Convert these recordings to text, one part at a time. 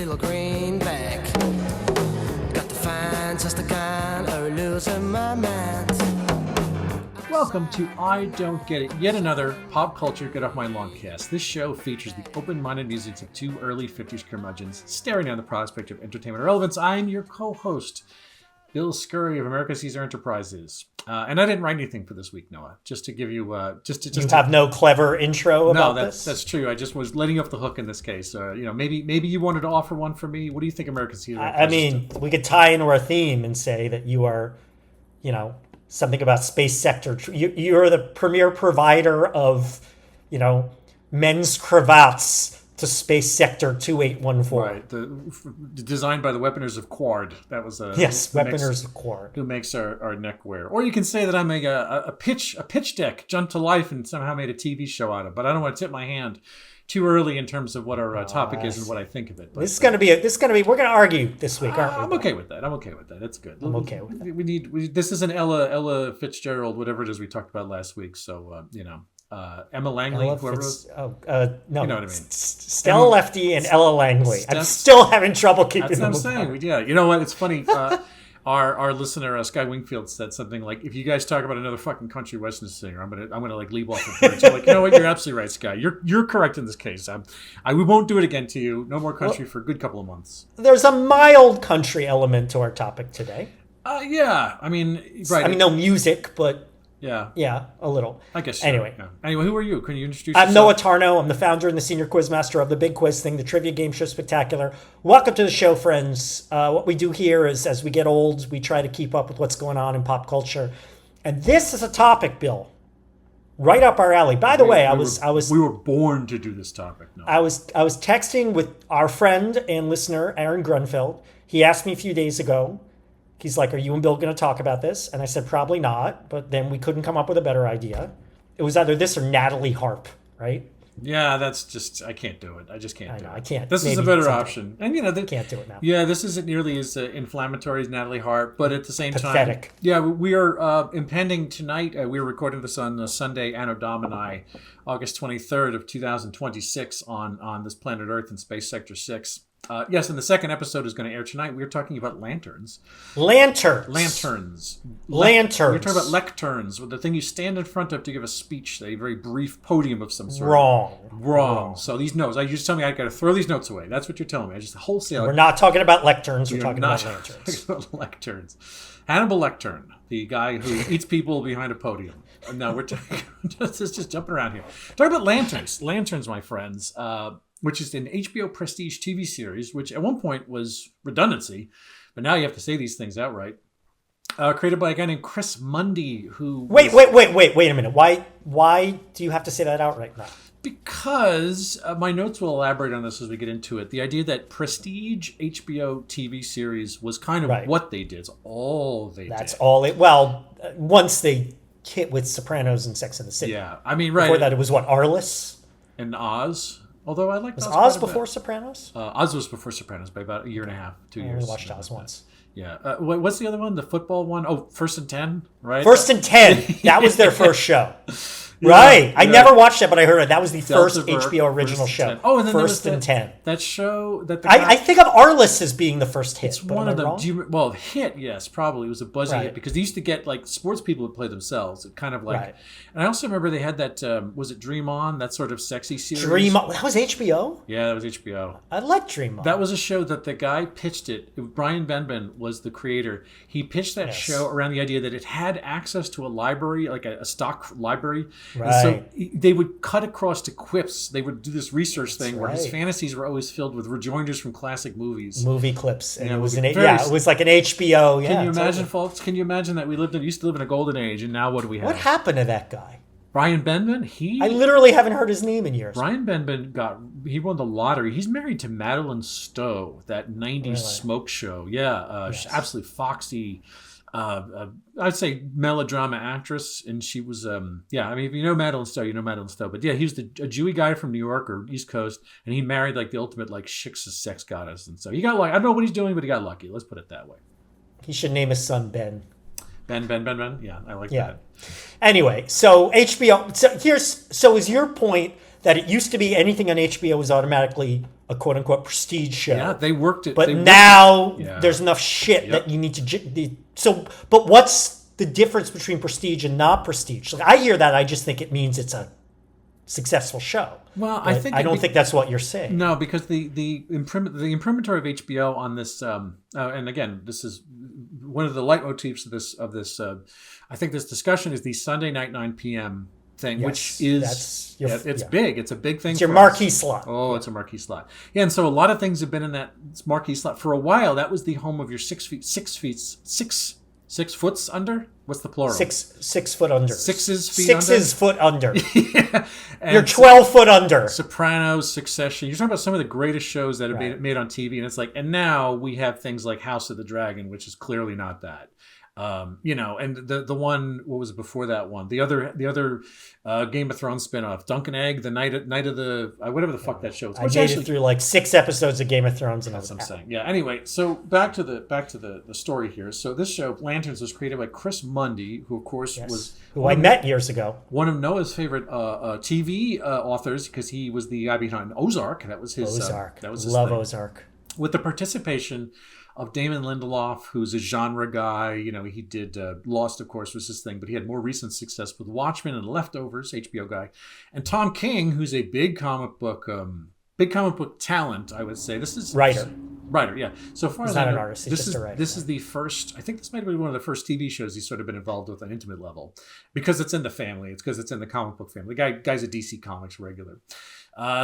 little greenback. Got to find just the kind or losing my mind. Welcome to I Don't Get It, yet another pop culture get off my lawn cast. This show features the open-minded musings of two early 50s curmudgeons staring down the prospect of entertainment relevance. I'm your co-host, Bill Scurry of America's Caesar Enterprises. And I didn't write anything for this week, Noah, just to give you... You have no clever intro about this? No, that's true. I just was letting you off the hook in this case. Maybe you wanted to offer one for me. What do you think America's Caesar Enterprises we could tie into our theme and say that you are, something about space sector. You're the premier provider of, men's cravats to space sector 2814. Right. Designed by the Weaponers of Quard. That was Weaponers of Quard. Who makes our neckwear. Or you can say that I make a pitch deck jumped to life and somehow made a TV show out of it. But I don't want to tip my hand too early in terms of what our topic is and what I think of it. But, this is going to be. We're going to argue this week, aren't we? I'm okay with that. It's good. I'm okay with that. This is an Ella Fitzgerald, whatever it is we talked about last week. So Emma Langley, whoever. No, you know what I mean. Stella Lefty and Ella Langley. I'm still having trouble keeping them. That's what I'm saying. Yeah, you know what? It's funny. Our listener Sky Wingfield said something like, "If you guys talk about another fucking country western singer, I'm gonna like leave off the bridge." I'm like, you know what? You're absolutely right, Sky. You're correct in this case. We won't do it again to you. No more country for a good couple of months. There's a mild country element to our topic today. Yeah. I mean, right. I mean, no music, but. Yeah, a little. I guess so. Anyway. Yeah. Anyway, who are you? Can you introduce yourself? I'm Noah Tarnow. I'm the founder and the senior quizmaster of the Big Quiz Thing, the Trivia Game Show Spectacular. Welcome to the show, friends. What we do here is, as we get old, we try to keep up with what's going on in pop culture. And this is a topic, Bill, right up our alley. By the way, we were born to do this topic. No. I was texting with our friend and listener, Aaron Grunfeld. He asked me a few days ago. He's like, are you and Bill going to talk about this? And I said, probably not. But then we couldn't come up with a better idea. It was either this or Natalie Harp, right? Yeah, that's just, I can't do it. I just can't do it. I can't. This is a better option. And, can't do it now. Yeah, this isn't nearly as inflammatory as Natalie Harp, but at the same Pathetic. time. Yeah, we are impending tonight. We're recording this on Sunday, Anno Domini, August 23rd of 2026 on this planet Earth in Space Sector 6. Yes, and the second episode is going to air tonight. We're talking about lanterns. Lanterns. We're talking about lecterns, the thing you stand in front of to give a speech, a very brief podium of some sort. Wrong. So these notes, you just tell me I got to throw these notes away. That's what you're telling me. I just wholesale. We're not talking about lecterns. We're talking about lanterns. Talking about lecterns. Hannibal Lecter, the guy who eats people behind a podium. No, we're just jumping around here. Talking about lanterns. Lanterns, my friends. Which is an HBO Prestige TV series, which at one point was redundancy, but now you have to say these things outright. Created by a guy named Chris Mundy, who... Wait a minute. Why do you have to say that outright now? Because my notes will elaborate on this as we get into it. The idea that Prestige HBO TV series was kind of what they did. It's all they did. That's all it... Well, once they hit with Sopranos and Sex and the City. Yeah, I mean, right. Before that, it was what, Arliss? And Oz. Although I like Oz. Was Oz before Sopranos? Oz was before Sopranos by about a year and a half, 2 years. I only watched Oz once. Yeah. What's the other one? The football one? Oh, First and 10, right? First and 10. That was their first show. Right. I never watched it, but I heard it. That was the first HBO original show. Oh, and then First and 10. That show that the I think of Arliss as being the first hit. It's one of them. Hit, yes, probably. It was a buzzy hit because they used to get like sports people would play themselves. It kind of like. Right. And I also remember they had that. Was it Dream On? That sort of sexy series. Dream On. That was HBO. Yeah, that was HBO. I like Dream On. That was a show that the guy pitched it. Brian Benben was the creator. He pitched that show around the idea that it had access to a library, like a stock library. Right. And so they would cut across to quips. They would do this research thing where his fantasies were always filled with rejoinders from classic movies, movie clips, and it was it was like an HBO. Yeah, can you imagine, folks? Can you imagine that we used to live in a golden age, and now what do we have? What happened to that guy? Brian Benben? I literally haven't heard his name in years. Brian Benben he won the lottery. He's married to Madeline Stowe, that '90s smoke show. Yeah, absolutely foxy. I'd say melodrama actress, and she was I mean, if you know Madeline Stowe, you know Madeline Stowe. But yeah, he was a Jewy guy from New York or East Coast, and he married like the ultimate like sex goddess, and so he got lucky. I don't know what he's doing, but he got lucky. Let's put it that way. He should name his son Ben. Ben. Yeah, I like that. Anyway, so HBO. So is your point that it used to be anything on HBO was automatically a quote unquote prestige show. Yeah, they worked it. But they worked now it. Yeah. there's enough shit that you need to. So, but what's the difference between prestige and not prestige? Like, I hear that, I just think it means it's a successful show. Well, But I don't think that's what you're saying. No, because the imprimatur of HBO on this, and again, this is one of the leitmotifs of this. I think this discussion is the Sunday night 9 p.m. thing, Yes, which is that's big. It's a big thing. It's your for marquee us. slot. Oh, it's a marquee slot. Yeah, and so a lot of things have been in that marquee slot for a while. That was the home of your 6 foot under. What's the plural? 6 foot under. Sixes foot under. Yeah. You're 12 foot under. Sopranos, Succession. You're talking about some of the greatest shows that have been made on TV, and it's like, and now we have things like House of the Dragon, which is clearly not that. And the one, what was it before that one? The other Game of Thrones spinoff, Dunk and Egg, the night of the whatever the fuck that show is. I made it through like 6 episodes of Game of Thrones, and that's what I'm saying. Yeah. Anyway, so back to the story here. So this show, Lanterns, was created by Chris Mundy, who of course was who I met years ago. One of Noah's favorite TV authors, because he was the guy behind Ozark. That was his. Ozark. That was his Love thing. Ozark. With the participation of Damon Lindelof, who's a genre guy. He did Lost, of course, was his thing, but he had more recent success with Watchmen and Leftovers, HBO guy, and Tom King, who's a big comic book talent, I would say. This is writer, yeah. So far as not I know, an artist, he's just a writer. This is the first. I think this might be one of the first TV shows he's sort of been involved with on an intimate level, because it's in the family. It's because it's in the comic book family. The guy's a DC Comics regular.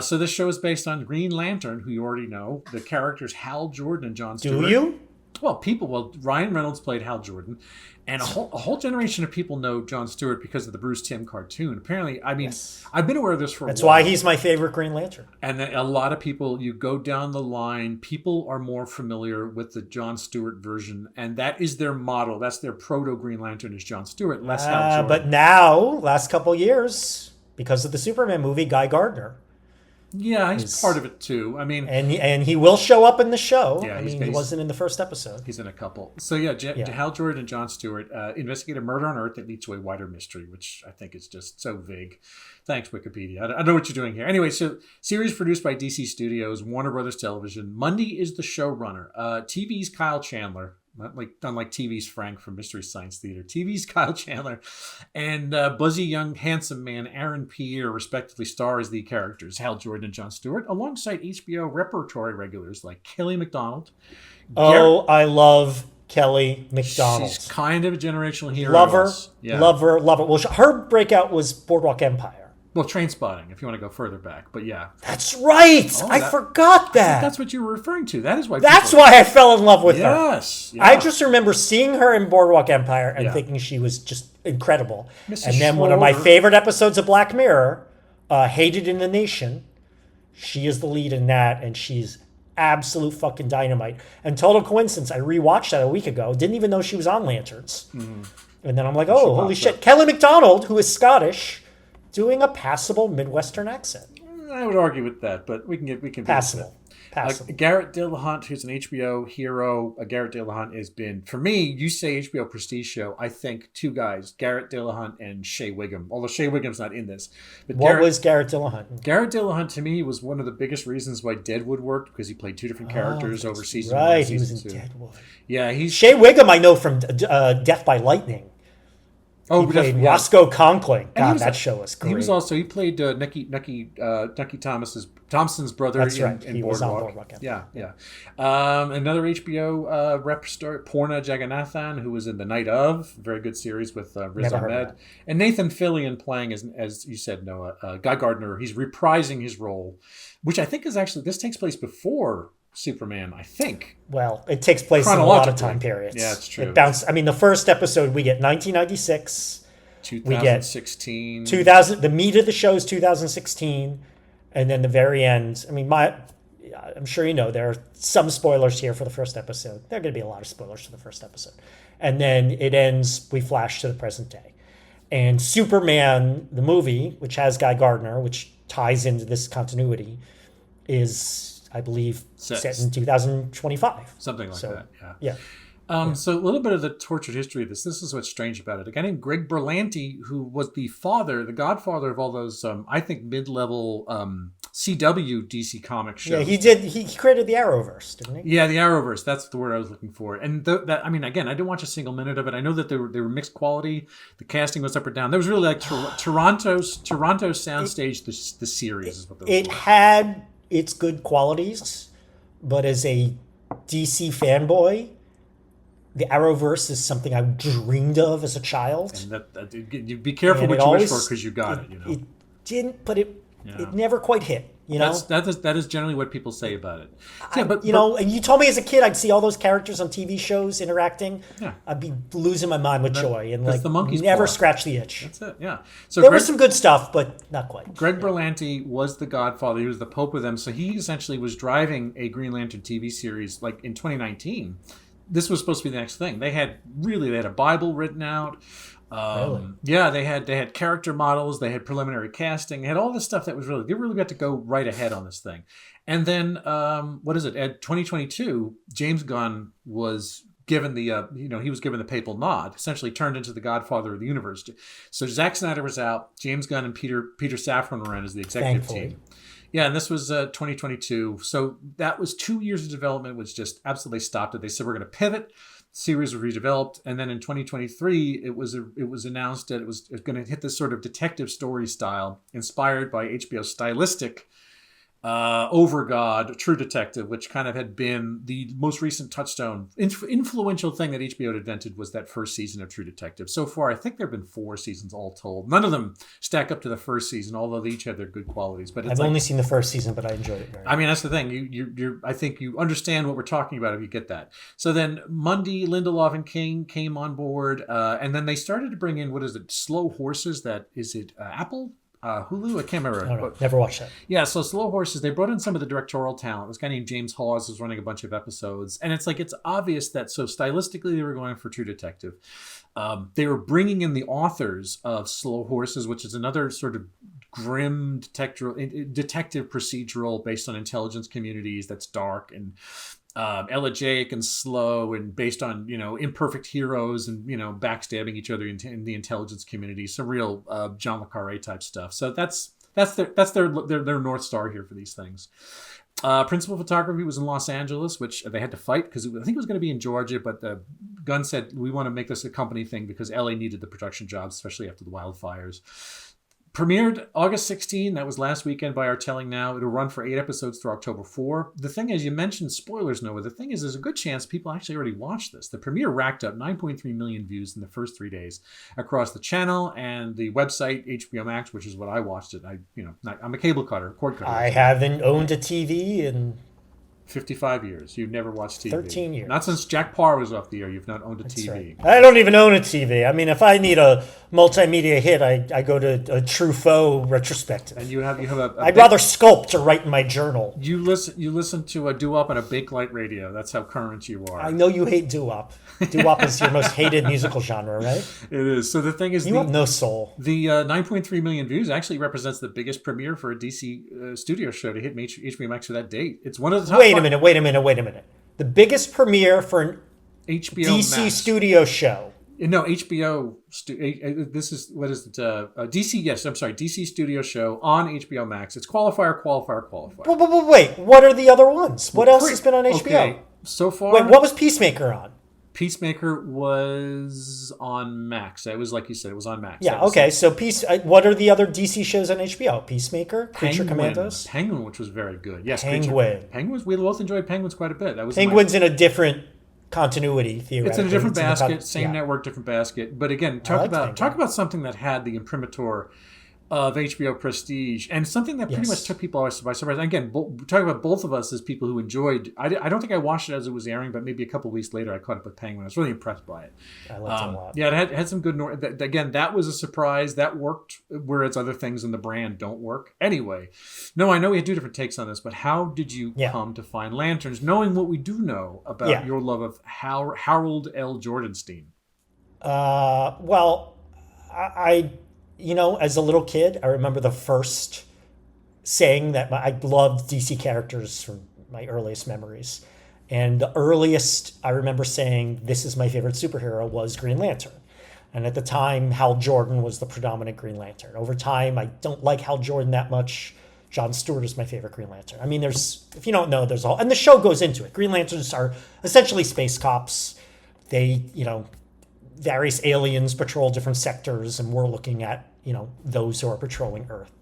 So this show is based on Green Lantern, who you already know. The characters Hal Jordan and Jon Stewart. Do you? Well, Ryan Reynolds played Hal Jordan, and a whole generation of people know Jon Stewart because of the Bruce Timm cartoon. Apparently, I've been aware of this for a while. That's why he's my favorite Green Lantern. And a lot of people, you go down the line, people are more familiar with the Jon Stewart version, and that is their model. That's their proto Green Lantern is Jon Stewart, less Hal Jordan. But now, last couple years, because of the Superman movie, Guy Gardner. Yeah, he's part of it too. I mean, and he will show up in the show. Yeah, he wasn't in the first episode. He's in a couple. So Hal Jordan and Jon Stewart investigate a murder on Earth that leads to a wider mystery, which I think is just so vague. Thanks, Wikipedia. I know what you're doing here. Anyway, so series produced by DC Studios, Warner Brothers Television. Mundy is the showrunner. TV's Kyle Chandler. Unlike TV's Frank from Mystery Science Theater, TV's Kyle Chandler and buzzy young handsome man Aaron Pierre respectively star as the characters Hal Jordan and Jon Stewart, alongside HBO repertory regulars like Kelly MacDonald. I love Kelly MacDonald. She's kind of a generational hero. Love her. Well, her breakout was Boardwalk Empire. Well, Trainspotting, if you want to go further back, but yeah. That's right. I forgot that. That's what you were referring to. That is why. That's why I fell in love with her. Yes. Yeah. I just remember seeing her in Boardwalk Empire and thinking she was just incredible. And then one of my favorite episodes of Black Mirror, Hated in the Nation, she is the lead in that, and she's absolute fucking dynamite. And total coincidence, I rewatched that a week ago. Didn't even know she was on Lanterns. Mm-hmm. And then I'm like, oh, holy shit. Kelly MacDonald, who is Scottish, doing a passable Midwestern accent. I would argue with that, but we can passable. Garrett Dillahunt, who's an HBO hero. Garrett Dillahunt has been, for me, you say HBO prestige show, I think two guys, Garrett Dillahunt and Shea Wiggum, although Shea Wiggum's not in this. But what was Garrett Dillahunt? Garrett Dillahunt, to me, was one of the biggest reasons why Deadwood worked, because he played two different characters over season 1 and season 2. Right, he was in Deadwood. Yeah, Shea Wiggum I know from Death by Lightning. He played Roscoe Conkling. God, that show was great. He played Nucky Thompson's brother. That's right. In he Boardwalk. Was on Boardwalk. Yeah. Another HBO rep star, Porna Jagannathan, who was in The Night Of, very good series with Riz Ahmed, and Nathan Fillion playing as you said, Noah, Guy Gardner. He's reprising his role, which I think is actually, this takes place before Superman, I think. Well, it takes place in a lot of time periods. Yeah, it's true. It bounced. I mean, the first episode we get 1996. 2016. 2000. The meat of the show is 2016, and then the very end. I mean, I'm sure you know there are some spoilers here for the first episode. There are going to be a lot of spoilers for the first episode, and then it ends. We flash to the present day, and Superman, the movie, which has Guy Gardner, which ties into this continuity, is, I believe, set in 2025. Something like that, yeah. So a little bit of the tortured history of this. This is what's strange about it. A guy named Greg Berlanti, who was the godfather of all those, I think, mid-level CW DC comic shows. Yeah, he created the Arrowverse, didn't he? Yeah, the Arrowverse. That's the word I was looking for. And again, I didn't watch a single minute of it. I know that they were mixed quality. The casting was up or down. There was really like Toronto Soundstage. The series is what it had its good qualities, but as a DC fanboy, the Arrowverse is something I dreamed of as a child. And you be careful what you wish for because you got it. It didn't, but it never quite hit. That is generally what people say about it. And you told me as a kid I'd see all those characters on TV shows interacting. Yeah. I'd be losing my mind with joy and the monkey's never scratch the itch. That's it. Yeah. So there was some good stuff, but not quite. Greg Berlanti was the godfather. He was the pope of them. So he essentially was driving a Green Lantern TV series like in 2019. This was supposed to be the next thing. They had a Bible written out. Really? Yeah, they had character models. They had preliminary casting. They had all this stuff that was they really got to go right ahead on this thing. And then, At 2022, James Gunn was given he was given the papal nod, essentially turned into the godfather of the universe. So Zack Snyder was out. James Gunn and Peter Safran were in as the executive team. Yeah, and this was 2022. So that was 2 years of development, which just absolutely stopped it. They said, we're going to pivot. The series was redeveloped. And then in 2023, it was announced that it was going to hit this sort of detective story style inspired by HBO's stylistic Overgod, True Detective, which kind of had been the most recent touchstone, influential thing that HBO had invented was that first season of True Detective. So far, I think there have been 4 seasons all told. None of them stack up to the first season, although they each have their good qualities. But I've only seen the first season, but I enjoyed it very much. I mean, that's the thing. I think you understand what we're talking about if you get that. So then Mundy, Lindelof, and King came on board, and then they started to bring in, Slow Horses? Apple? Hulu? I can't remember. I don't know. Never watched that. Yeah, so Slow Horses, they brought in some of the directorial talent. This guy named James Hawes was running a bunch of episodes. And it's obvious that, so stylistically, they were going for True Detective. They were bringing in the authors of Slow Horses, which is another sort of grim detective procedural based on intelligence communities that's dark and elegiac and slow and based on imperfect heroes and backstabbing each other in the intelligence community. Some real John le Carré type stuff. So that's their North Star here for these things. Principal photography was in Los Angeles, which they had to fight because I think it was going to be in Georgia, but Gunn said we want to make this a company thing because LA needed the production jobs, especially after the wildfires. Premiered August 16. That was last weekend by our telling now. It'll run for 8 episodes through October 4. The thing is, you mentioned spoilers, Noah. The thing is, there's a good chance people actually already watched this. The premiere racked up 9.3 million views in the first 3 days across the channel and the website HBO Max, which is what I watched it. I'm a cord cutter. I haven't owned a TV in 55 years. You've never watched TV. 13 years. Not since Jack Parr was off the air. You've not owned a TV. Right. I don't even own a TV. I mean, if I need a multimedia hit, I go to a Truffaut retrospective. And you have a I'd rather sculpt or write in my journal. You listen to a doo-wop on a Bakelite radio. That's how current you are. I know you hate doo-wop. Doo-wop is your most hated musical genre, right? It is. So the thing is, you have no soul. The 9.3 million views actually represents the biggest premiere for a DC studio show to hit HBO Max for that date. It's one of the top. Wait a minute. The biggest premiere for an HBO DC Max studio show. No, HBO. This is what is it? DC. Yes, I'm sorry. DC studio show on HBO Max. It's qualifier. But wait, what are the other ones? What else has been on HBO? Okay, so far. Wait, what was Peacemaker on? Peacemaker was on Max. It was like you said. It was on Max. Yeah. Okay. So what are the other DC shows on HBO? Peacemaker, Creature Commandos, Penguin, which was very good. Yes, Penguins. We both enjoyed Penguins quite a bit. That was Penguins in a different continuity. Theoretically, it's in a different basket. Same network, different basket. But again, talk about something that had the imprimatur of HBO Prestige, and something that pretty much took people by surprise. And again, talking about both of us as people who enjoyed. I don't think I watched it as it was airing, but maybe a couple of weeks later I caught up with Penguin. I was really impressed by it. I liked it a lot. Yeah, it had some good. Again, that was a surprise. That worked, whereas other things in the brand don't work. Anyway, no, I know we had 2 different takes on this, but how did you come to find Lanterns, knowing what we do know about your love of Harold L. Jordanstein? Well, I as a little kid, I remember the first saying that I loved DC characters from my earliest memories. And the earliest I remember saying, this is my favorite superhero, was Green Lantern. And at the time, Hal Jordan was the predominant Green Lantern. Over time, I don't like Hal Jordan that much. John Stewart is my favorite Green Lantern. I mean, if you don't know, there's all, and the show goes into it. Green Lanterns are essentially space cops. They, various aliens patrol different sectors, and we're looking at, those who are patrolling Earth.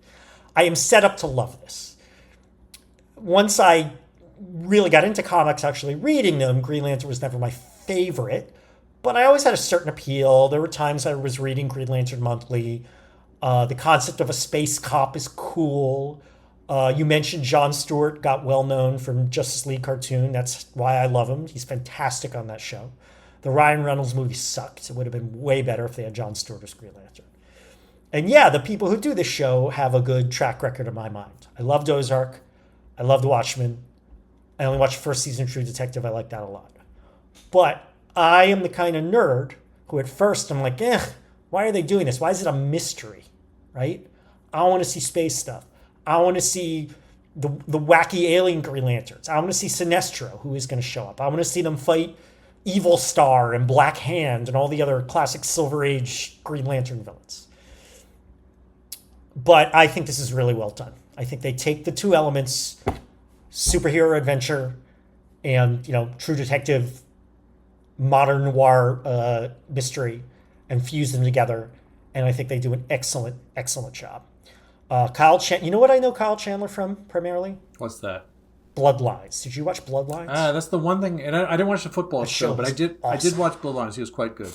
I am set up to love this. Once I really got into comics, actually reading them, Green Lantern was never my favorite, but I always had a certain appeal. There were times I was reading Green Lantern Monthly. The concept of a space cop is cool. You mentioned Jon Stewart got well known from Justice League cartoon. That's why I love him. He's fantastic on that show. The Ryan Reynolds movie sucked. It would have been way better if they had Jon Stewart as Green Lantern. And yeah, the people who do this show have a good track record in my mind. I loved Ozark. I loved Watchmen. I only watched the first season of True Detective. I like that a lot. But I am the kind of nerd who at first I'm like, why are they doing this? Why is it a mystery, right? I want to see space stuff. I want to see the wacky alien Green Lanterns. I want to see Sinestro, who is going to show up. I want to see them fight Evil Star and Black Hand and all the other classic Silver Age Green Lantern villains. But I think this is really well done. I think they take the two elements, superhero adventure and, True Detective, modern noir mystery, and fuse them together. And I think they do an excellent, excellent job. Kyle Chandler, you know what I know Kyle Chandler from primarily? What's that? Bloodlines. Did you watch Bloodlines? That's the one thing, and I didn't watch the football show, but I did watch Bloodlines. He was quite good.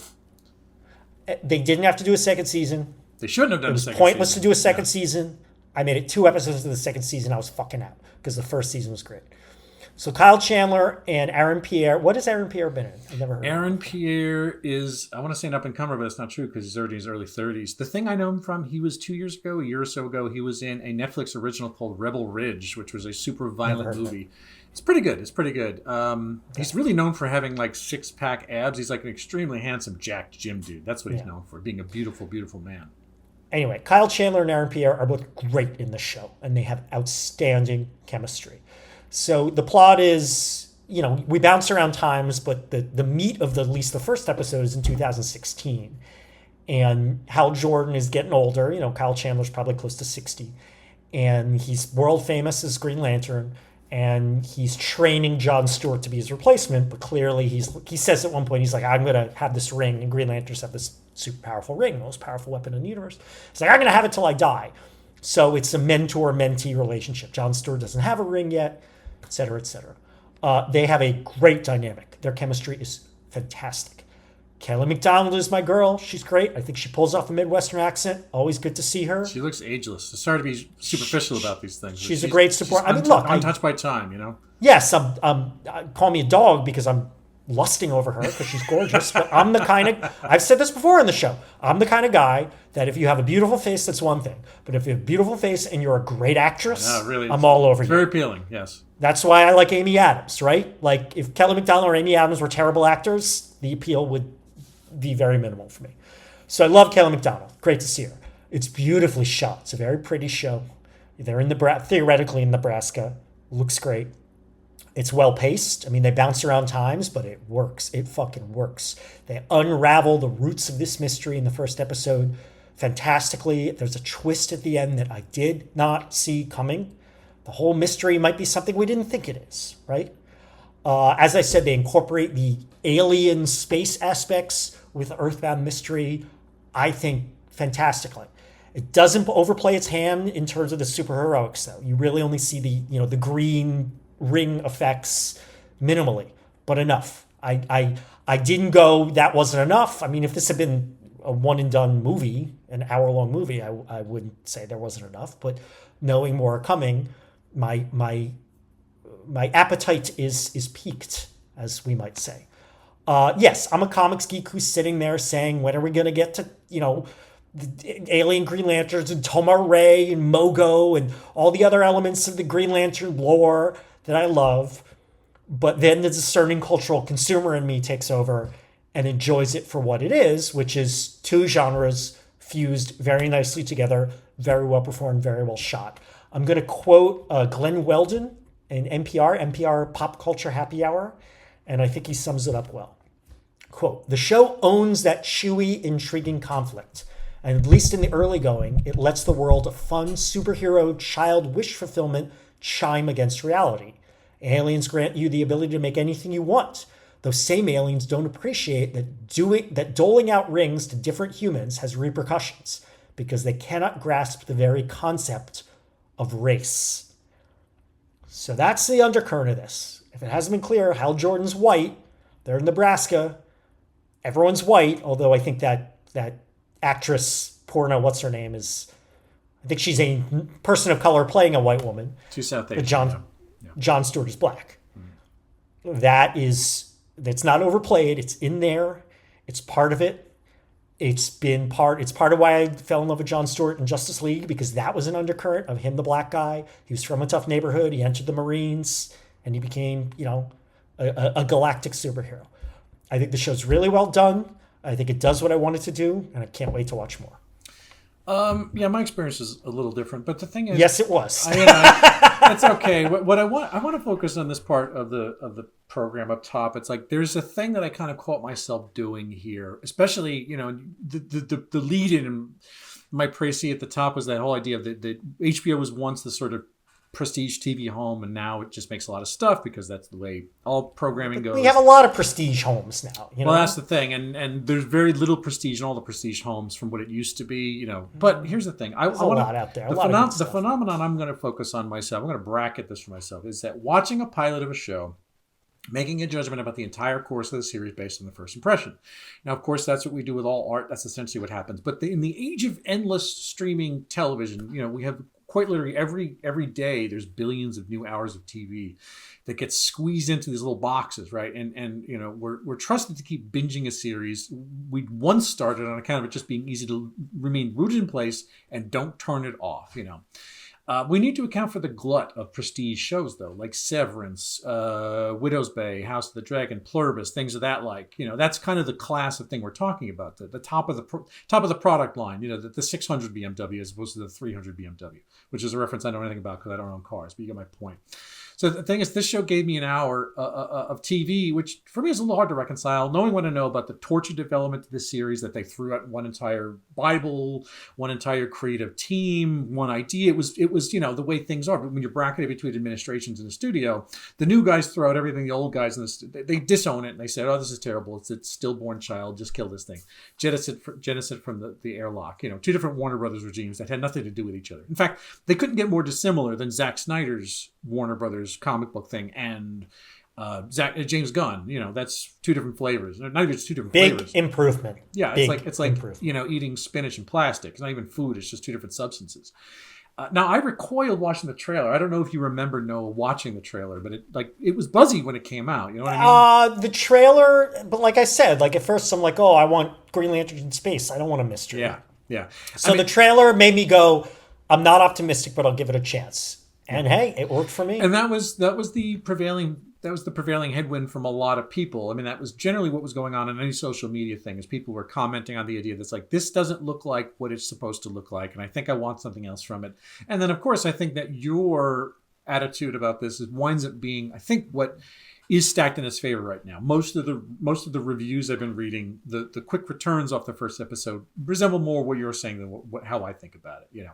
They didn't have to do a second season. They shouldn't have done a second season. It was pointless to do a second season. I made it 2 episodes of the second season. I was fucking out because the first season was great. So Kyle Chandler and Aaron Pierre. What has Aaron Pierre been in? I've never heard Aaron Pierre is, I want to say an up-and-comer, but it's not true because he's already in his early 30s. The thing I know him from, he was a year or so ago, he was in a Netflix original called Rebel Ridge, which was a super violent movie. It's pretty good. He's really known for having like 6-pack abs. He's like an extremely handsome, jacked gym dude. That's what he's known for, being a beautiful, beautiful man. Anyway, Kyle Chandler and Aaron Pierre are both great in the show, and they have outstanding chemistry. So the plot is, we bounce around times, but the meat of at least the first episode is in 2016. And Hal Jordan is getting older. Kyle Chandler's probably close to 60. And he's world famous as Green Lantern. And he's training Jon Stewart to be his replacement. But clearly he says at one point, he's like, I'm going to have this ring. And Green Lanterns have this super powerful ring, the most powerful weapon in the universe. He's like, I'm going to have it till I die. So it's a mentor-mentee relationship. Jon Stewart doesn't have a ring yet, et cetera, et cetera. They have a great dynamic. Their chemistry is fantastic. Kelly MacDonald is my girl. She's great. I think she pulls off a Midwestern accent. Always good to see her. She looks ageless. Sorry to be superficial about these things. She's a great support. Look, untouched by time, Yes, call me a dog because I'm lusting over her because she's gorgeous. But I'm the kind of, I've said this before in the show, I'm the kind of guy that if you have a beautiful face, that's one thing. But if you have a beautiful face and you're a great actress, really, I'm all over you. Very appealing, yes. That's why I like Amy Adams, right? Like if Kelly MacDonald or Amy Adams were terrible actors, the appeal would be very minimal for me. So I love Kelly MacDonald. Great to see her. It's beautifully shot. It's a very pretty show. They're in theoretically in Nebraska. Looks great. It's well paced. I mean, they bounce around times, but it works. It fucking works. They unravel the roots of this mystery in the first episode fantastically. There's a twist at the end that I did not see coming. The whole mystery might be something we didn't think it is, right? As I said, they incorporate the alien space aspects with Earthbound mystery, I think, fantastically. It doesn't overplay its hand in terms of the superheroics, though. You really only see the green ring effects minimally, but enough. I didn't go, that wasn't enough. I mean, if this had been a one and done movie, an hour-long movie, I wouldn't say there wasn't enough. But knowing more coming, my appetite is piqued, as we might say. Yes, I'm a comics geek who's sitting there saying, when are we going to get to, the alien Green Lanterns and Toma Ray and Mogo and all the other elements of the Green Lantern lore that I love. But then the discerning cultural consumer in me takes over and enjoys it for what it is, which is two genres fused very nicely together, very well performed, very well shot. I'm going to quote Glenn Weldon, in NPR Pop Culture Happy Hour, and I think he sums it up well. Quote, "The show owns that chewy, intriguing conflict, and at least in the early going, it lets the world of fun superhero child wish fulfillment chime against reality. Aliens grant you the ability to make anything you want. Those same aliens don't appreciate that doling out rings to different humans has repercussions because they cannot grasp the very concept of race." So that's the undercurrent of this. If it hasn't been clear, Hal Jordan's white. They're in Nebraska. Everyone's white, although I think that actress, Porno, what's her name, I think she's a person of color playing a white woman. She's South But Asian. Jon Stewart is black. That's not overplayed. It's in there. It's part of it. It's part of why I fell in love with Jon Stewart in Justice League, because that was an undercurrent of him, the black guy. He was from a tough neighborhood. He entered the Marines, and he became, a galactic superhero. I think the show's really well done. I think it does what I want it to do, and I can't wait to watch more. My experience is a little different, but the thing is, yes, it was. It's okay. What I want to focus on this part of the program up top. It's like there's a thing that I kind of caught myself doing here, especially the lead in my précis at the top was that whole idea of that HBO was once the sort of prestige TV home, and now it just makes a lot of stuff because that's the way all programming goes. We have a lot of prestige homes now. Well, that's the thing, and there's very little prestige in all the prestige homes from what it used to be. But here's the thing: there's a lot out there. The phenomenon I'm going to focus on myself. I'm going to bracket this for myself. Is that watching a pilot of a show, making a judgment about the entire course of the series based on the first impression. Now, of course, that's what we do with all art. That's essentially what happens. But in the age of endless streaming television, we have quite literally every day there's billions of new hours of TV that get squeezed into these little boxes, right? And we're trusted to keep binging a series we once started on account of it just being easy to remain rooted in place and don't turn it off. We need to account for the glut of prestige shows, though, like Severance, Widow's Bay, House of the Dragon, Pluribus, things of that like. That's kind of the class of thing we're talking about. The top of the product line. The 600 BMW as opposed to the 300 BMW, which is a reference I don't know anything about because I don't own cars. But you get my point. So the thing is, this show gave me an hour of TV, which for me is a little hard to reconcile, knowing what I know about the tortured development of this series, that they threw out one entire Bible, one entire creative team, one idea. It was the way things are. But when you're bracketed between administrations in the studio, the new guys throw out everything the old guys they disown it, and they said, "Oh, this is terrible. It's a stillborn child. Just kill this thing." Jettison from the airlock. Two different Warner Brothers regimes that had nothing to do with each other. In fact, they couldn't get more dissimilar than Zack Snyder's Warner Brothers comic book thing and James Gunn. That's two different flavors. Not even just two different flavors. Big improvement. Yeah, it's like eating spinach and plastic. It's not even food. It's just two different substances. Now, I recoiled watching the trailer. I don't know if you remember Noah watching the trailer, but it was buzzy when it came out. You know what I mean? The trailer, but like I said, at first I'm like, oh, I want Green Lantern in space. I don't want a mystery. Yeah. So the trailer made me go, I'm not optimistic, but I'll give it a chance. And hey, it worked for me. And that was the prevailing headwind from a lot of people. I mean, that was generally what was going on in any social media thing, is people were commenting on the idea that's like, this doesn't look like what it's supposed to look like, and I think I want something else from it. And then, of course, I think that your attitude about this winds up being, I think, what is stacked in its favor right now. Most of the reviews I've been reading, the quick returns off the first episode resemble more what you're saying than how I think about it.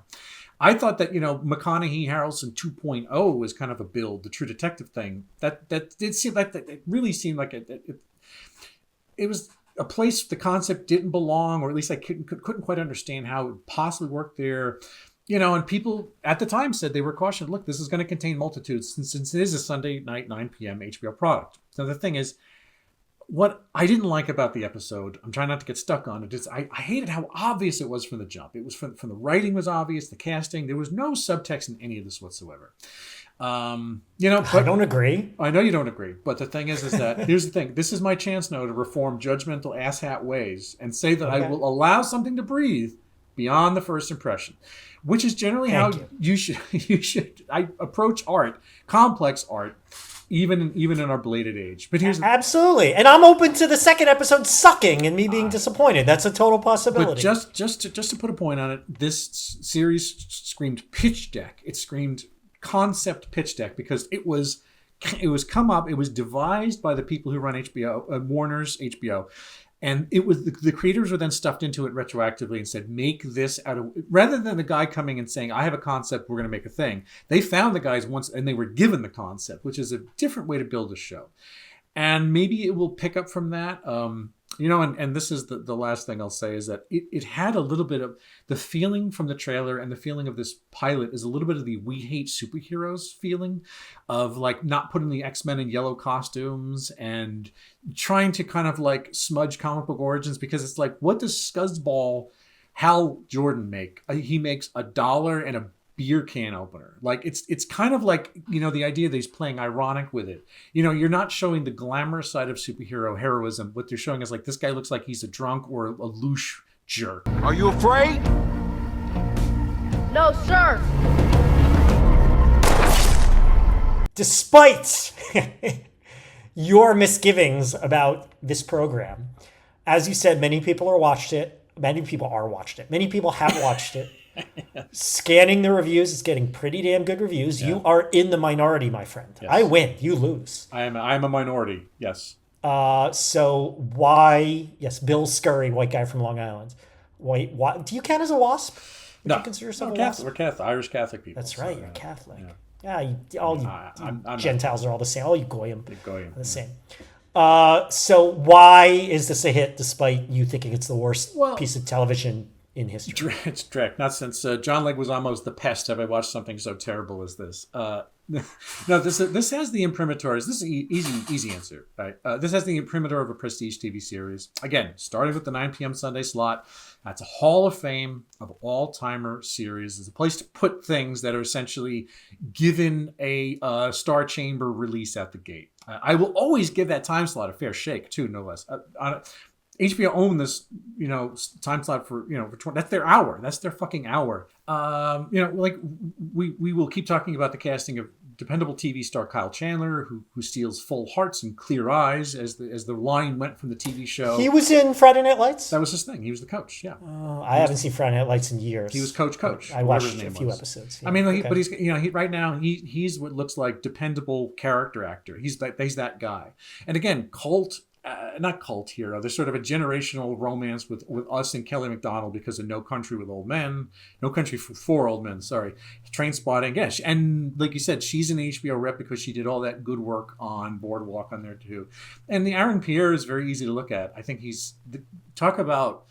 I thought that McConaughey Harrelson 2.0 was kind of a build, the True Detective thing. That did seem like it really seemed like it was a place the concept didn't belong, or at least I couldn't quite understand how it would possibly work there. And people at the time said they were cautioned, look, this is going to contain multitudes since it is a Sunday night, 9 p.m. HBO product. Now, the thing is, what I didn't like about the episode, I'm trying not to get stuck on it, is I hated how obvious it was from the jump. It was from the writing was obvious, the casting. There was no subtext in any of this whatsoever. But I don't agree. I know you don't agree. But the thing is that, here's the thing. This is my chance now to reform judgmental asshat ways and say that I will allow something to breathe beyond the first impression, which is generally how you should approach art, complex art, even in our belated age. But here's absolutely, and I'm open to the second episode sucking and me being disappointed. That's a total possibility. But just to put a point on it, this series screamed pitch deck. It screamed concept pitch deck because it was devised by the people who run HBO, Warner's HBO. And it was the creators were then stuffed into it retroactively and said, make this out of, rather than the guy coming and saying, I have a concept, we're going to make a thing. They found the guys once and they were given the concept, which is a different way to build a show. And maybe it will pick up from that. And this is the last thing I'll say is that it had a little bit of the feeling from the trailer, and the feeling of this pilot is a little bit of the we hate superheroes feeling of like not putting the X-Men in yellow costumes and trying to kind of like smudge comic book origins, because it's like, what does Scuzzball Hal Jordan make? He makes $1 and a beer can opener. Like it's kind of like, the idea that he's playing ironic with it. You're not showing the glamorous side of superhero heroism. What they're showing is like, this guy looks like he's a drunk or a louche jerk. Are you afraid? No, sir. Despite your misgivings about this program, as you said, many people have watched it. Many people have watched it. Scanning the reviews, it's getting pretty damn good reviews. Yeah. You are in the minority, my friend. Yes. I win, you lose. I'm a minority, yes. So why? Yes, Bill Scurry, white guy from Long Island. Why? Do you count as a WASP? Would you consider yourself a WASP? We're Catholic, Irish Catholic people. That's right, you're Catholic. Yeah, all you Gentiles are all the same. All you Goyim are the same. So why is this a hit, despite you thinking it's the worst piece of television in history? It's direct. Not since John Legg was almost the pest have I watched something so terrible as this. No, this has the imprimatur. This is an easy answer, right? This has the imprimatur of a prestige TV series. Again, starting with the 9 p.m. Sunday slot. That's a hall of fame of all-timer series. It's a place to put things that are essentially given a Star Chamber release at the gate. I will always give that time slot a fair shake, too, no less. HBO owned this, time slot for 20, that's their hour. That's their fucking hour. We will keep talking about the casting of dependable TV star Kyle Chandler, who steals full hearts and clear eyes, as the line went from the TV show. He was in Friday Night Lights? That was his thing. He was the coach, yeah. I haven't seen Friday Night Lights in years. He was Coach. I watched a few episodes. Yeah. I mean, but he's right now he's what looks like dependable character actor. He's that guy. And again, not cult hero. There's sort of a generational romance with us and Kelly MacDonald because of No Country for Old Men. Sorry, Trainspotting. Yes, and like you said, she's an HBO rep because she did all that good work on Boardwalk on there too. And the Aaron Pierre is very easy to look at. I think talk about.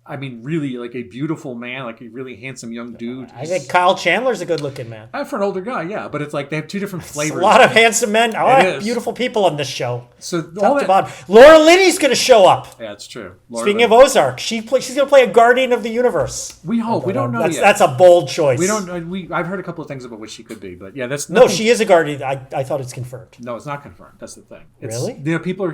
I mean, really, like a beautiful man, like a really handsome young dude. I think Kyle Chandler's a good-looking man. For an older guy, yeah. But it's like they have two different flavors. A lot of handsome men. A lot of beautiful people on this show. So Laura Linney's going to show up. Yeah, it's true. Speaking of Ozark, she's going to play a guardian of the universe. We hope. We don't know yet. That's a bold choice. We don't know. I've heard a couple of things about what she could be, but yeah, that's nothing. No, she is a guardian. I thought it's confirmed. No, it's not confirmed. That's the thing. Really?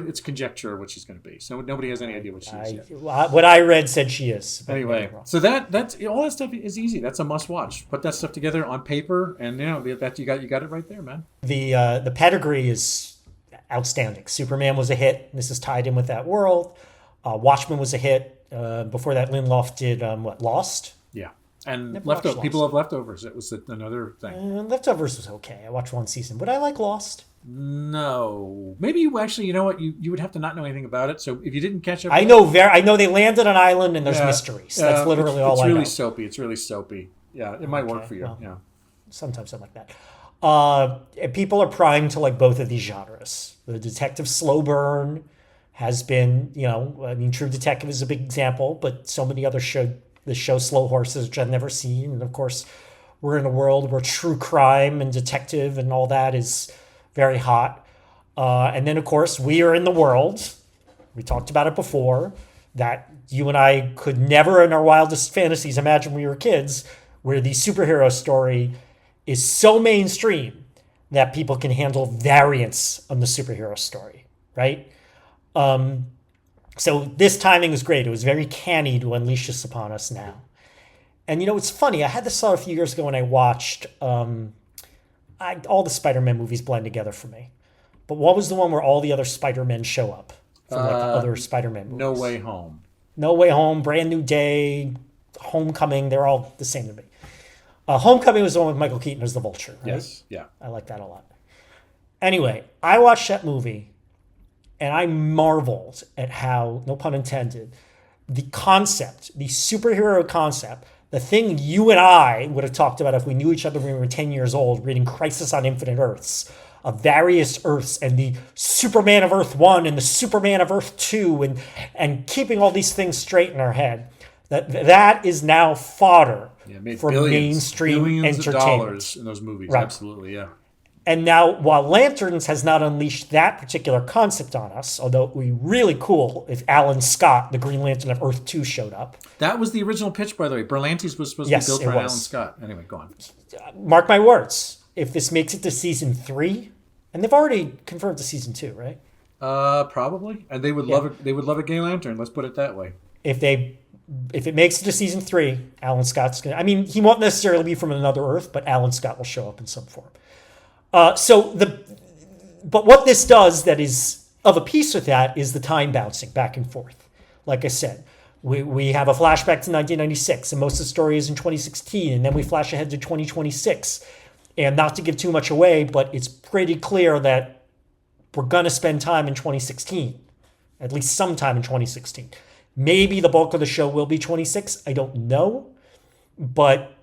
It's conjecture what she's going to be. So nobody has any idea what she is yet. What I read said she is. Anyway. So that's all that stuff is easy. That's a must watch. Put that stuff together on paper, and that you got it right there, man. The pedigree is outstanding. Superman was a hit. This is tied in with that world. Watchmen was a hit. Before that, Lindelof did Lost. Yeah, and people have leftovers. It was another thing. Leftovers was okay. I watched one season. Would I like Lost? No, maybe you actually. You know what? You would have to not know anything about it. So if you didn't catch up, I know they landed on an island and there's mysteries. That's literally all I know. It's really soapy. Yeah, it might work for you. Well, yeah, sometimes I'm like that. People are primed to like both of these genres. The detective slow burn has been, True Detective is a big example, but so many other the show Slow Horses, which I've never seen, and of course, we're in a world where true crime and detective and all that is very hot. And then, of course, we are in the world, we talked about it before, that you and I could never in our wildest fantasies imagine when we were kids, where the superhero story is so mainstream that people can handle variants of the superhero story, right? So this timing was great. It was very canny to unleash this upon us now. And, it's funny. I had this thought a few years ago when I watched... all the Spider-Man movies blend together for me. But what was the one where all the other Spider-Men show up from other Spider-Man movies? No Way Home. No Way Home, Brand New Day, Homecoming. They're all the same to me. Homecoming was the one with Michael Keaton as the Vulture, right? Yes. Yeah. I like that a lot. Anyway, I watched that movie and I marveled at how, no pun intended, the concept, the superhero concept, the thing you and I would have talked about if we knew each other when we were 10 years old, reading Crisis on Infinite Earths, of various Earths, and the Superman of Earth 1 and the Superman of Earth 2, and keeping all these things straight in our head. That is now fodder for mainstream billions entertainment. Of dollars in those movies, right. Absolutely, yeah. And now, while Lanterns has not unleashed that particular concept on us, although it would be really cool if Alan Scott, the Green Lantern of Earth 2, showed up. That was the original pitch, by the way. Berlanti's was supposed to be built around Alan Scott. Anyway, go on. Mark my words. If this makes it to season 3, and they've already confirmed to season 2, right? Probably. And they would love it. They would love a gay lantern. Let's put it that way. If it makes it to season 3, Alan Scott's gonna. I mean, he won't necessarily be from another Earth, but Alan Scott will show up in some form. But what this does that is of a piece with that is the time bouncing back and forth. Like I said, we have a flashback to 1996, and most of the story is in 2016, and then we flash ahead to 2026. And not to give too much away, but it's pretty clear that we're going to spend time in 2016, at least sometime in 2016. Maybe the bulk of the show will be 26. I don't know, but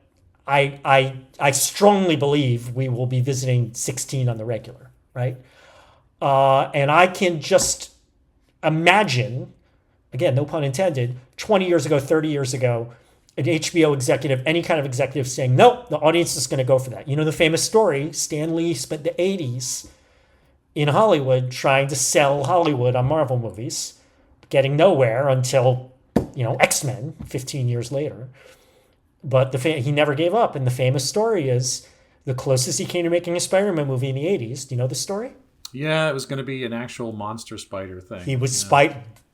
I strongly believe we will be visiting 16 on the regular, right? And I can just imagine, again, no pun intended, 20 years ago, 30 years ago, an HBO executive, any kind of executive saying, nope, the audience is going to go for that. You know the famous story, Stan Lee spent the 80s in Hollywood trying to sell Hollywood on Marvel movies, getting nowhere until, X-Men 15 years later. But he never gave up. And the famous story is the closest he came to making a Spider-Man movie in the 80s. Do you know the story? Yeah, it was going to be an actual monster spider thing.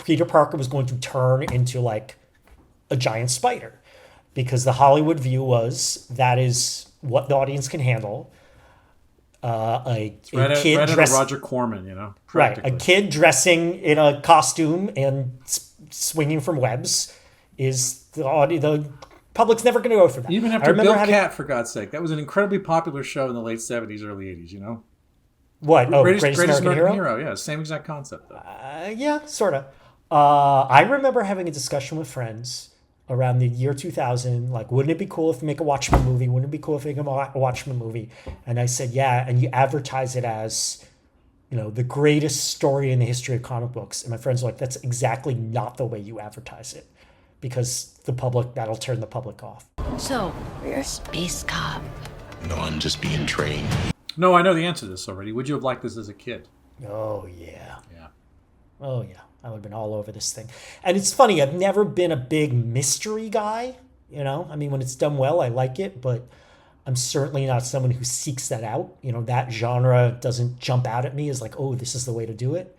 Peter Parker was going to turn into like a giant spider because the Hollywood view was that is what the audience can handle. A kid dressing Roger Corman, right? A kid dressing in a costume and swinging from webs is the public's never going to go for that. Even after Bill Cat, for God's sake, that was an incredibly popular show in the late 70s, early 80s. What? Oh, Greatest American Hero? Yeah, same exact concept, though. Yeah, sort of. I remember having a discussion with friends around the year 2000, like, wouldn't it be cool if we make a Watchmen movie? Wouldn't it be cool if we make a Watchmen movie? And I said, yeah, and you advertise it as, the greatest story in the history of comic books. And my friends were like, that's exactly not the way you advertise it, because that'll turn the public off. So, you're a space cop. No, I'm just being trained. No, I know the answer to this already. Would you have liked this as a kid? Oh, yeah. Yeah. Oh, yeah. I would have been all over this thing. And it's funny, I've never been a big mystery guy. I mean, when it's done well, I like it, but I'm certainly not someone who seeks that out. That genre doesn't jump out at me as like, oh, this is the way to do it.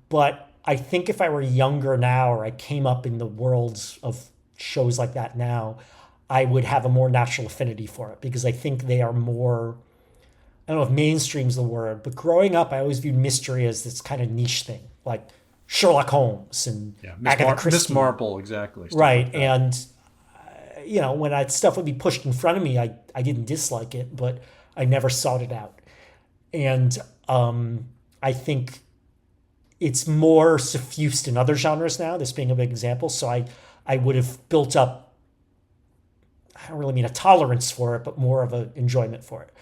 But I think if I were younger now, or I came up in the worlds of shows like that now, I would have a more natural affinity for it, because I think they are more, I don't know if mainstream's the word, but growing up, I always viewed mystery as this kind of niche thing, like Sherlock Holmes and Agatha Christie. Miss Marple, exactly. Right. Like and, when that stuff would be pushed in front of me, I didn't dislike it, but I never sought it out. And I think it's more suffused in other genres now, this being a big example. So I would have built up, I don't really mean a tolerance for it, but more of an enjoyment for it.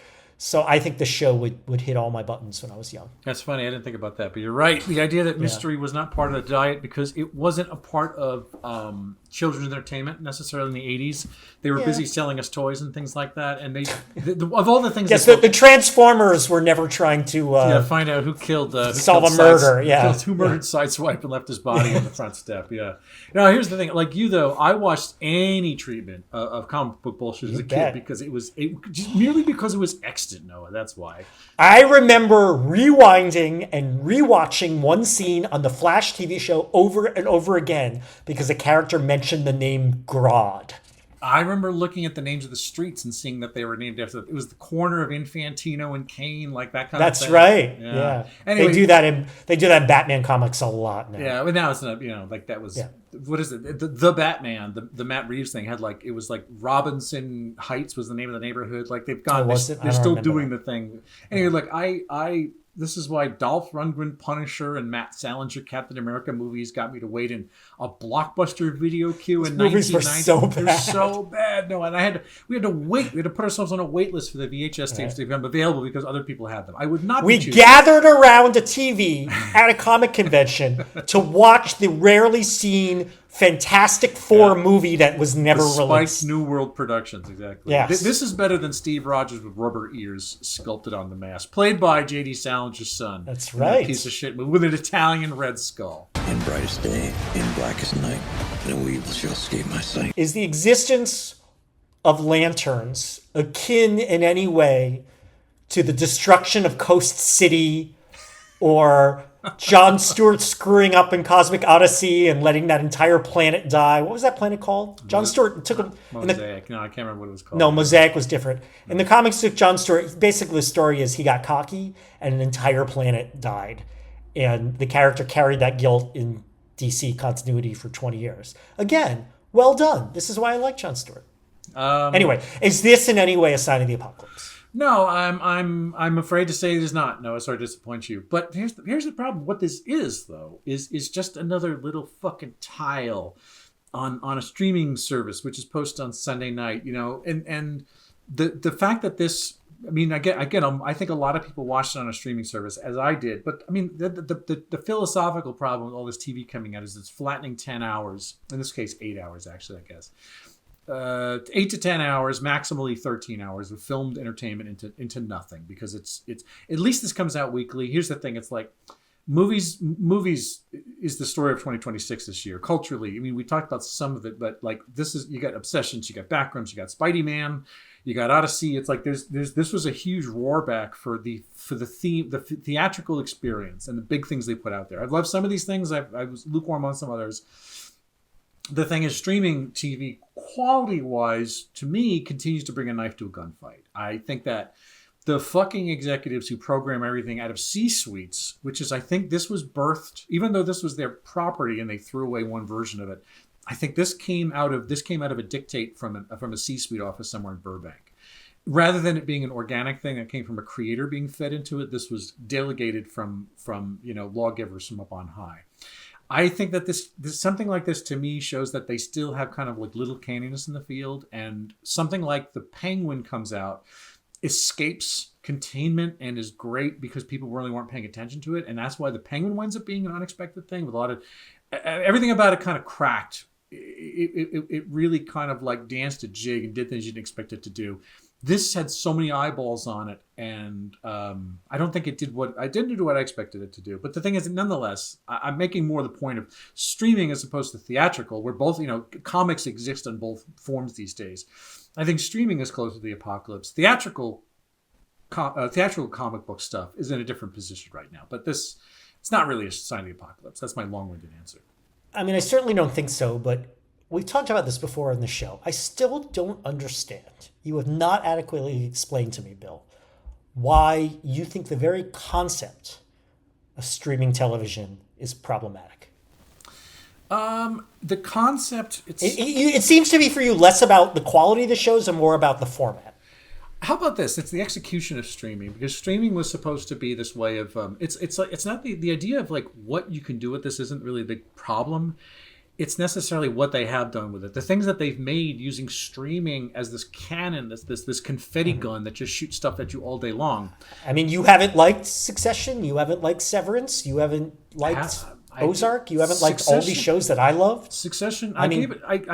So I think the show would hit all my buttons when I was young. That's funny. I didn't think about that, but you're right. The idea that mystery was not part of the diet because it wasn't a part of children's entertainment necessarily in the 80s. They were busy selling us toys and things like that. And of all the things... Yes, the Transformers were never trying to... find out who killed... solve a murder, Who murdered Sideswipe and left his body on the front step, yeah. Now, here's the thing. Like you, though, I watched any treatment of comic book bullshit as a kid because merely because it was extant, Noah. That's why. I remember rewinding and rewatching one scene on the Flash TV show over and over again because a character mentioned the name Grodd. I remember looking at the names of the streets and seeing that they were named after. It was the corner of Infantino and Kane, like that kind of thing. That's right. Yeah. Anyway, They do that in Batman comics a lot now. Yeah, but now it's not. Like that was. Yeah. What is it? The Batman, the Matt Reeves thing had it was like Robinson Heights was the name of the neighborhood. Like they've gone. They're still doing the thing. Anyway, like I this is why Dolph Lundgren Punisher and Matt Salinger Captain America movies got me to wait in a Blockbuster video queue in 1990. Were so bad. They're so bad. No, and we had to wait. We had to put ourselves on a wait list for the VHS tapes to become available because other people had them. I would not. We gathered around a TV at a comic convention to watch the rarely seen Fantastic Four movie that was never released. New World Productions, exactly. Yes. This is better than Steve Rogers with rubber ears sculpted on the mask, played by J.D. Salinger's son. That's right. Piece of shit movie with an Italian red skull. In brightest day, in blackest night, no evil shall escape my sight. Is the existence of lanterns akin in any way to the destruction of Coast City or Jon Stewart screwing up in Cosmic Odyssey and letting that entire planet die? What was that planet called? Jon Stewart took him. Mosaic. No, I can't remember what it was called. No, Mosaic was different. In the comics, took Jon Stewart. Basically, the story is he got cocky and an entire planet died, and the character carried that guilt in DC continuity for 20 years. Again, well done. This is why I like Jon Stewart. Anyway, is this in any way a sign of the apocalypse? No, I'm afraid to say it is not. No, sorry to disappoint you. But here's the problem. What this is, though, is just another little fucking tile on a streaming service, which is posted on Sunday night. And the fact that this. I mean, again, I think a lot of people watched it on a streaming service, as I did. But I mean, the philosophical problem with all this TV coming out is it's flattening 10 hours. In this case, 8 hours, actually, I guess. 8 to 10 hours, maximally 13 hours of filmed entertainment into nothing, because it's at least this comes out weekly. Here's the thing: it's like movies is the story of 2026 this year culturally. I mean, we talked about some of it, but like this is, you got Obsessions, you got Backrooms, you got Spidey Man, you got Odyssey. It's like there's this was a huge roarback for the theme, the theatrical experience, and the big things they put out there. I've loved some of these things. I was lukewarm on some others. The thing is, streaming TV, quality-wise, to me, continues to bring a knife to a gunfight. I think that the fucking executives who program everything out of C-suites, which is, I think this was birthed, even though this was their property and they threw away one version of it, I think this came out of a dictate from a C-suite office somewhere in Burbank. Rather than it being an organic thing that came from a creator being fed into it, this was delegated from lawgivers from up on high. I think that this something like this, to me, shows that they still have kind of like little canniness in the field, and something like The Penguin comes out, escapes containment, and is great because people really weren't paying attention to it, and that's why The Penguin winds up being an unexpected thing with a lot of everything about it kind of cracked. It really kind of like danced a jig and did things you didn't expect it to do. This had so many eyeballs on it, and I don't think it didn't do what I expected it to do. But the thing is, nonetheless, I'm making more the point of streaming as opposed to theatrical, where both, comics exist in both forms these days. I think streaming is closer to the apocalypse. Theatrical comic book stuff is in a different position right now. But it's not really a sign of the apocalypse. That's my long-winded answer. I mean, I certainly don't think so, but we've talked about this before on the show. I still don't understand. You have not adequately explained to me, Bill, why you think the very concept of streaming television is problematic. The concept... It seems to be for you less about the quality of the shows and more about the format. How about this? It's the execution of streaming, because streaming was supposed to be this way of... it's not the idea of like what you can do with this isn't really the problem. It's necessarily what they have done with it. The things that they've made using streaming as this cannon, this confetti gun that just shoots stuff at you all day long. I mean, you haven't liked Succession. You haven't liked Severance. You haven't liked Ozark. You haven't liked all these shows that I loved. Succession. I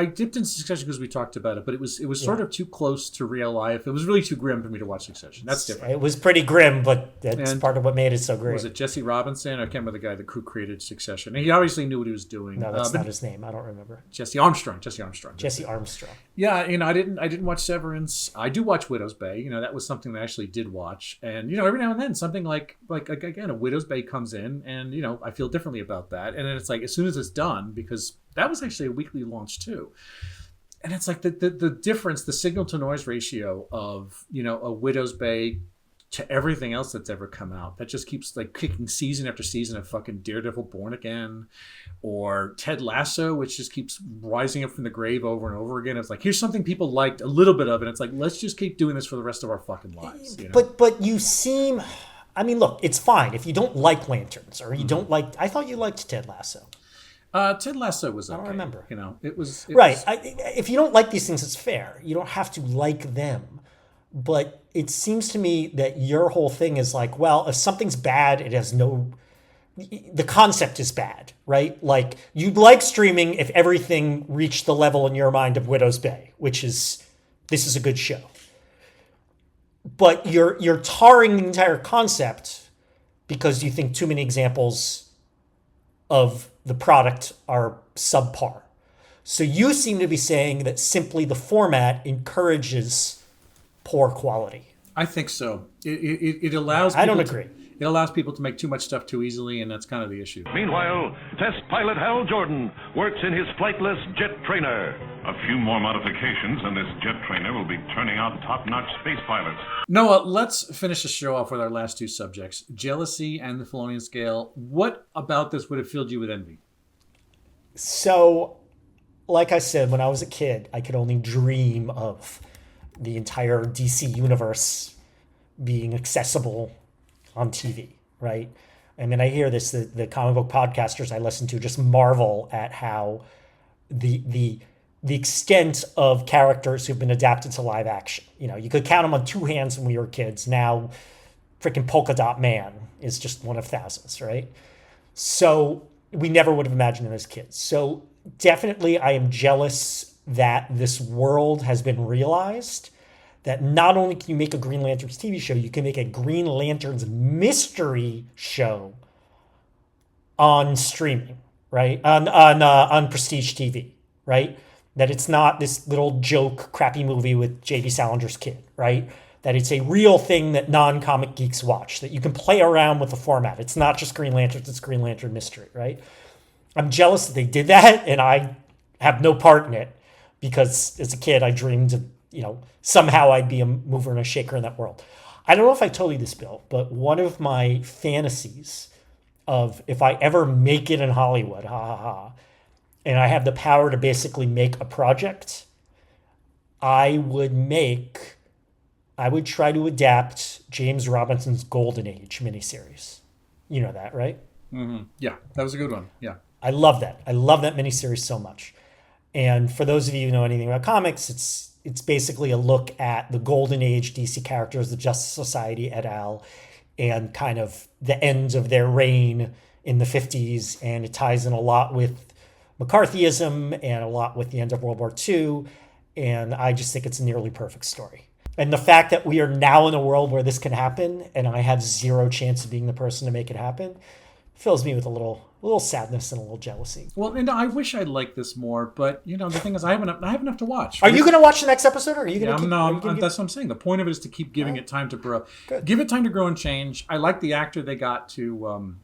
dipped into Succession because we talked about it, but it was sort of too close to real life. It was really too grim for me to watch Succession. That's different. It was pretty grim, but that's part of what made it so great. Was it Jesse Robinson? I can't remember the guy that created Succession. And he obviously knew what he was doing. No, that's not his name. I don't remember. Jesse Armstrong. Jesse Armstrong. Yeah, I didn't watch Severance. I do watch Widow's Bay. That was something that I actually did watch. And every now and then something like again, a Widow's Bay comes in, and I feel differently about that. And then it's like, as soon as it's done, because that was actually a weekly launch too. And it's like the difference, the signal to noise ratio of, a Widow's Bay to everything else that's ever come out that just keeps like kicking season after season of fucking Daredevil Born Again, or Ted Lasso, which just keeps rising up from the grave over and over again. It's like, here's something people liked a little bit of, and it's like, let's just keep doing this for the rest of our fucking lives. But you seem, I mean, look, it's fine if you don't like Lanterns or you don't like. I thought you liked Ted Lasso. Ted Lasso was okay. I don't remember. It was right. If you don't like these things, it's fair. You don't have to like them. But it seems to me that your whole thing is like, well, if something's bad, it has no... The concept is bad, right? Like, you'd like streaming if everything reached the level in your mind of Widow's Bay, which is, this is a good show. But you're tarring the entire concept because you think too many examples of the product are subpar. So you seem to be saying that simply the format encourages poor quality. I think so. It allows people I don't agree. It allows people to make too much stuff too easily, and that's kind of the issue. Meanwhile, test pilot Hal Jordan works in his flightless jet trainer. A few more modifications, and this jet trainer will be turning out top-notch space pilots. Noah, let's finish the show off with our last two subjects, jealousy and the Filonian scale. What about this would have filled you with envy? So, like I said, when I was a kid, I could only dream of the entire DC universe being accessible on TV, right? I mean, I hear this, the comic book podcasters I listen to just marvel at how the extent of characters who've been adapted to live action. You could count them on two hands when we were kids. Now, freaking Polka Dot Man is just one of thousands, right? So we never would have imagined it as kids. So definitely I am jealous that this world has been realized, that not only can you make a Green Lanterns TV show, you can make a Green Lanterns mystery show on streaming, right? On Prestige TV, right? That it's not this little joke, crappy movie with J.D. Salinger's kid, right? That it's a real thing that non-comic geeks watch, that you can play around with the format. It's not just Green Lanterns, it's Green Lantern Mystery, right? I'm jealous that they did that, and I have no part in it, because as a kid, I dreamed of, somehow I'd be a mover and a shaker in that world. I don't know if I told you this, Bill, but one of my fantasies of if I ever make it in Hollywood, and I have the power to basically make a project, I would try to adapt James Robinson's Golden Age miniseries. You know that, right? Mm-hmm. Yeah, that was a good one. Yeah. I love that. I love that miniseries so much. And for those of you who know anything about comics, it's basically a look at the Golden Age DC characters, the Justice Society et al., and kind of the end of their reign in the 50s. And it ties in a lot with McCarthyism and a lot with the end of World War II. And I just think it's a nearly perfect story. And the fact that we are now in a world where this can happen and I have zero chance of being the person to make it happen fills me with a little sadness and a little jealousy. Well, and I wish I liked this more, but the thing is, I have enough to watch. Are you going to watch the next episode, or are you going to? No, that's what I'm saying. The point of it is to keep giving it time to grow. Good. Give it time to grow and change. I like the actor they got to.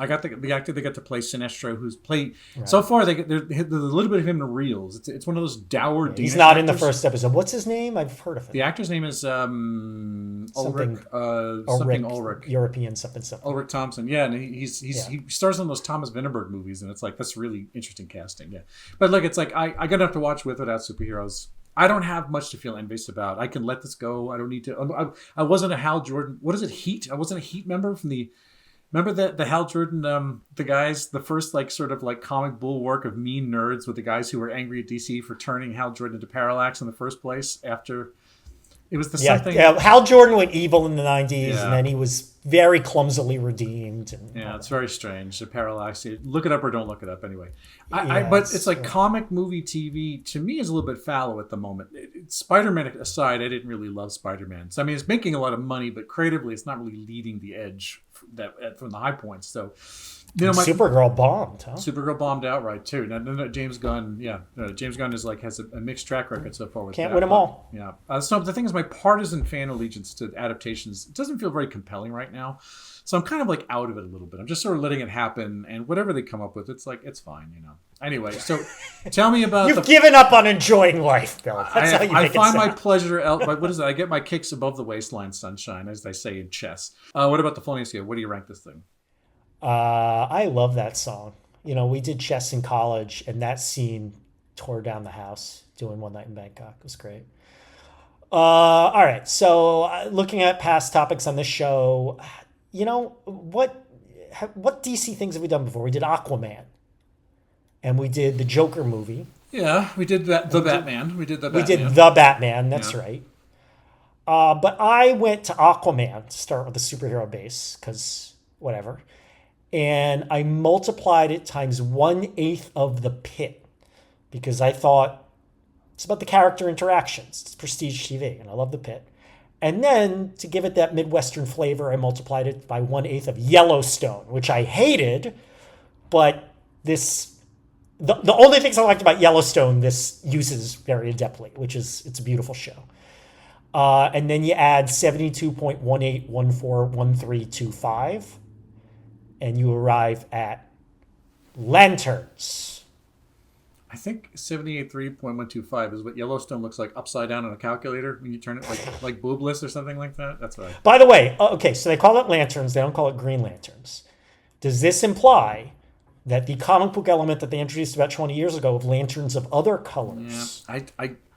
I got the actor they got to play Sinestro, who's played so far. There's a little bit of him in the reels. It's one of those dour. Yeah, he's not actors in the first episode. What's his name? I've heard of him. The actor's name is Ulrich. Ulrich. European something. Ulrich Thompson. Yeah, and he stars in those Thomas Vinterberg movies, and it's like that's really interesting casting. Yeah, but it's like I got enough to watch with without superheroes. I don't have much to feel envious about. I can let this go. I don't need to. I wasn't a Hal Jordan. What is it? Heat. I wasn't a Heat member from the. Remember the Hal Jordan, the guys, the first sort of comic bulwark of mean nerds with the guys who were angry at DC for turning Hal Jordan into Parallax in the first place after it was the something. Yeah, Hal Jordan went evil in the 90s, and then he was very clumsily redeemed. And it's very strange. The Parallax. Look it up or don't look it up anyway. But it's comic movie TV to me is a little bit fallow at the moment. Spider-Man aside, I didn't really love Spider-Man. So, I mean, it's making a lot of money, but creatively, it's not really leading the edge from the high points. So, Supergirl bombed, huh? Supergirl bombed outright too. Now, James Gunn, James Gunn has a mixed track record so far with Can't win them all. Yeah. So the thing is, my partisan fan allegiance to adaptations doesn't feel very compelling right now. So I'm kind of out of it a little bit. I'm just sort of letting it happen, and whatever they come up with, it's fine, Anyway, so tell me about You've given up on enjoying life, Bill. That's how you I make find it my sound. pleasure. What is it? I get my kicks above the waistline, sunshine, as they say in chess. What about the funny scale? What do you rank this thing? I love that song. You know, we did chess in college, and that scene tore down the house doing One Night in Bangkok. It was great. All right, so looking at past topics on this show, you know, what DC things have we done before? We did Aquaman, and we did the Joker movie. Yeah, we did that. Batman. We did the Batman. We did the Batman. That's right. But I went to Aquaman to start with the superhero base because whatever, and I multiplied it times 1/8 of the Pit because I thought it's about the character interactions. It's prestige TV, and I love the Pit. And then to give it that Midwestern flavor, I multiplied it by 1/8 of Yellowstone, which I hated, but the only things I liked about Yellowstone, this uses very adeptly, which is it's a beautiful show. And then you add 72.18141325, and you arrive at lanterns. I think 783.125 is what Yellowstone looks like upside down on a calculator when you turn it like boobless or something like that. That's right. By the way, okay, so they call it lanterns. They don't call it green lanterns. Does this imply that the comic book element that they introduced about 20 years ago of lanterns of other colors? Yeah,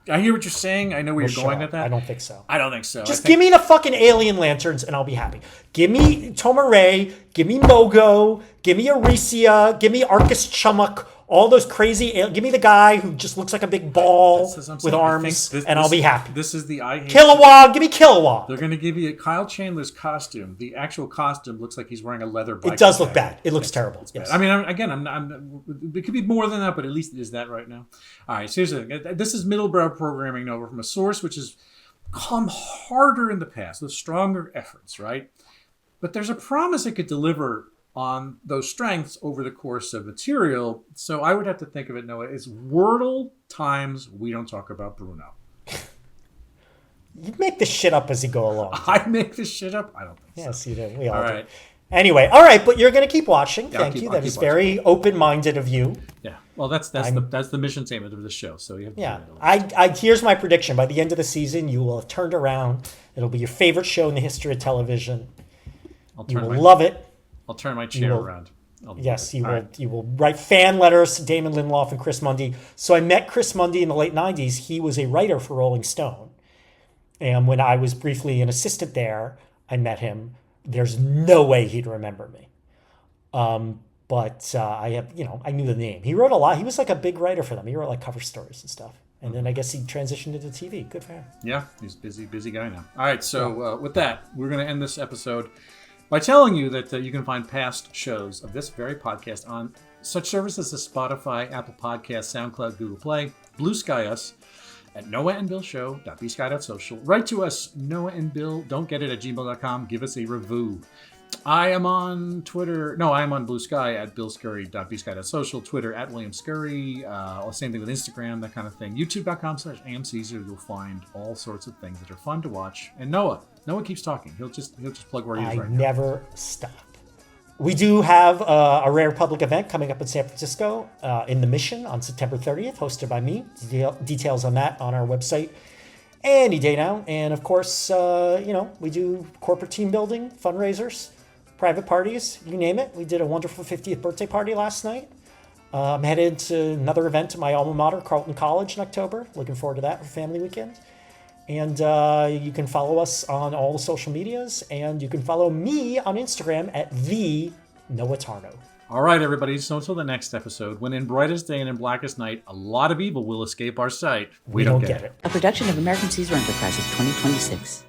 I hear what you're saying. I know where you're going with that. I don't think so. I don't think so. Just give me the fucking alien lanterns and I'll be happy. Give me Tomarei, give me Mogo, give me Aricia, give me Arcus Chumuk, all those crazy... Give me the guy who just looks like a big ball with arms, and I'll be happy. This is the... Kilowog, give me Kilowog. They're going to give you Kyle Chandler's costume. The actual costume looks like he's wearing a leather bike. It does look bad. It looks terrible. Yes. I mean, I'm it could be more than that, but at least it is that right now. All right, seriously, this is middlebrow programming, Nova, from a source which has come harder in the past with stronger efforts, right? But there's a promise it could deliver on those strengths over the course of material. So I would have to think of it, Noah, as Wordle times we don't talk about Bruno. You make this shit up as you go along. I make this shit up? I don't think so. Yes, you do. We all right. do. Anyway, all right, but you're going to keep watching. Yeah, Thank you. That is very open-minded of you. Yeah. Well, that's the mission statement of the show. So you have to yeah. I here's my prediction. By the end of the season, you will have turned around. It'll be your favorite show in the history of television. You will love it. I'll turn my chair around. Yes, you will. Right. You will write fan letters to Damon Lindelof and Chris Mundy. So I met Chris Mundy in the late 90s. He was a writer for Rolling Stone. And when I was briefly an assistant there, I met him. There's no way he'd remember me. But I knew the name. He wrote a lot. He was like a big writer for them. He wrote like cover stories and stuff. And then I guess he transitioned into TV. Good for him. Yeah, he's a busy guy now. All right, so with that, we're going to end this episode by telling you that you can find past shows of this very podcast on such services as Spotify, Apple Podcasts, Soundcloud, Google Play, Blue Sky us at noahandbillshow.bsky.social. Write to us, noahandbill, don't get it at gmail.com. Give us a review. I am on Twitter. No, I am on Blue Sky at billscurry.bsky.social. Twitter at William Scurry. Same thing with Instagram, that kind of thing. YouTube.com/amcaesar. You'll find all sorts of things that are fun to watch. And Noah keeps talking. He'll just plug where he is right now. I never stop. We do have a rare public event coming up in San Francisco in the Mission on September 30th, hosted by me. Details on that on our website any day now. And of course, we do corporate team building, fundraisers, private parties, you name it. We did a wonderful 50th birthday party last night. I'm headed to another event at my alma mater, Carleton College, in October. Looking forward to that for family weekend. And you can follow us on all the social medias, and you can follow me on Instagram at @the_Noah_Tarnow. All right, everybody. So until the next episode, when in brightest day and in blackest night, a lot of evil will escape our sight. We don't get it. A production of American Caesar Enterprises 2026.